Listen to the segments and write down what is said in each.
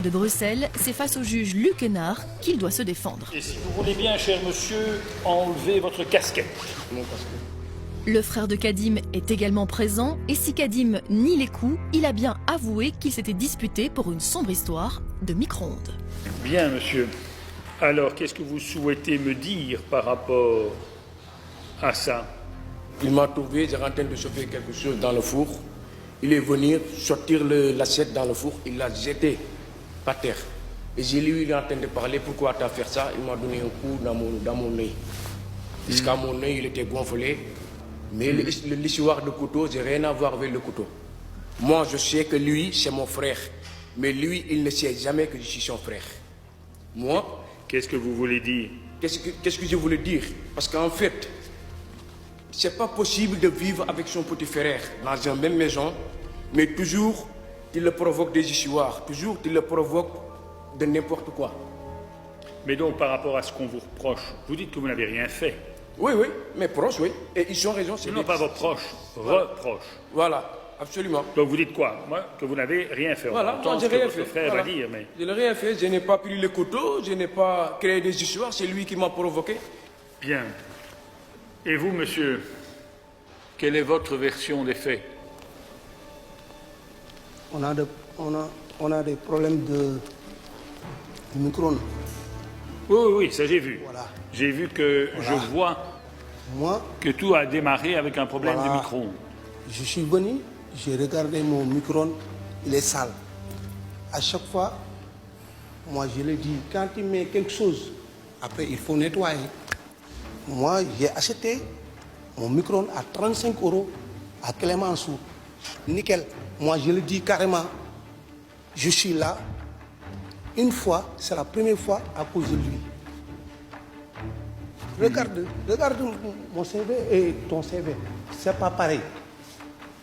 de Bruxelles, c'est face au juge Luc Hénard qu'il doit se défendre. Et si vous voulez bien, cher monsieur, enlever votre casquette. Le frère de Kadim est également présent et si Kadim nie les coups, il a bien avoué qu'il s'était disputé pour une sombre histoire de micro-ondes. Bien, monsieur. Alors, qu'est-ce que vous souhaitez me dire par rapport à ça? Il m'a trouvé, j'étais en train de chauffer quelque chose dans le four. Il est venu sortir l'assiette dans le four, il l'a jeté par terre. Et j'ai lui, il est en train de parler, pourquoi tu as fait ça? Il m'a donné un coup dans mon œil. Jusqu'à mon œil, il était gonflé. Mais l'histoire de couteau, j'ai rien à voir avec le couteau. Moi, je sais que lui, c'est mon frère. Mais lui, il ne sait jamais que je suis son frère. Moi... Qu'est-ce que vous voulez dire? Qu'est-ce que je voulais dire? Parce qu'en fait, c'est pas possible de vivre avec son petit frère dans une même maison, mais toujours, il le provoque des histoires. Toujours, il le provoque de n'importe quoi. Mais donc, par rapport à ce qu'on vous reproche, vous dites que vous n'avez rien fait. Oui, mes proches, oui. Et ils ont raison. Non, pas vos proches, reproches. Voilà, absolument. Donc vous dites quoi? Moi, que vous n'avez rien fait. Voilà, moi j'ai rien fait. fait. Frère voilà. va dire, mais... Je n'ai rien fait, je n'ai pas pris le couteau, je n'ai pas créé des histoires, c'est lui qui m'a provoqué. Bien. Et vous, monsieur, quelle est votre version des faits? On a des problèmes de micro-ondes. Oui, ça j'ai vu. Voilà. J'ai vu que je vois que tout a démarré avec un problème de micro-ondes. Je suis venu, j'ai regardé mon micro-ondes, il est sale. À chaque fois, moi je le dis, quand il met quelque chose, après il faut nettoyer. Moi j'ai acheté mon micro-ondes à 35 € à Clémenceau. Nickel. Moi je le dis carrément, je suis là. Une fois, c'est la première fois à cause de lui. Regarde mon CV et ton CV. C'est pas pareil.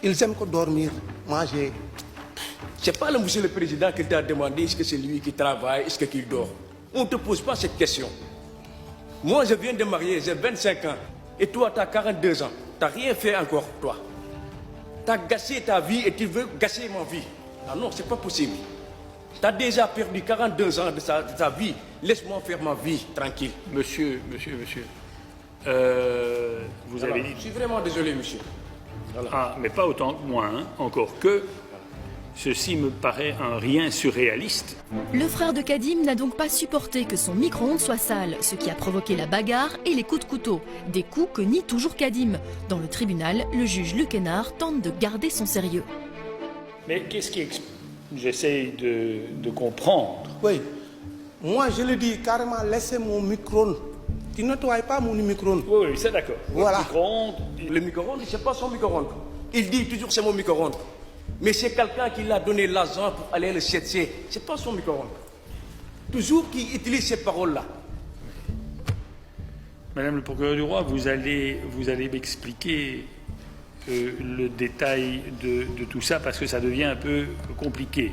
Ils aiment que dormir, manger. C'est pas le monsieur le président qui t'a demandé est-ce que c'est lui qui travaille, est-ce qu'il dort. On ne te pose pas cette question. Moi, je viens de marier, j'ai 25 ans. Et toi, tu as 42 ans. Tu n'as rien fait encore, toi. Tu as gâché ta vie et tu veux gâcher ma vie. Ah non, c'est pas possible. Tu as déjà perdu 42 ans de ta vie. Laisse-moi faire ma vie tranquille. Monsieur, vous avez dit... Je suis vraiment désolé, monsieur. Voilà. Ah, mais pas autant que moi, hein. Encore que ceci me paraît un rien surréaliste. Le frère de Kadim n'a donc pas supporté que son micro-ondes soit sale, ce qui a provoqué la bagarre et les coups de couteau. Des coups que nie toujours Kadim. Dans le tribunal, le juge Luc Hénard tente de garder son sérieux. Mais qu'est-ce qui explique? J'essaye de comprendre. Oui. Moi, je le dis carrément, laissez mon micro-ondes. Tu ne nettoies pas mon micro-ondes. Oui, c'est d'accord. Voilà. Le micro-ondes, c'est pas son micro-ondes. Il dit toujours c'est mon micro-ondes. Mais c'est quelqu'un qui l'a donné l'argent pour aller le chercher. C'est pas son micro-ondes. Toujours qu'il utilise ces paroles-là. Madame le procureur du roi, vous allez m'expliquer le détail de tout ça parce que ça devient un peu compliqué.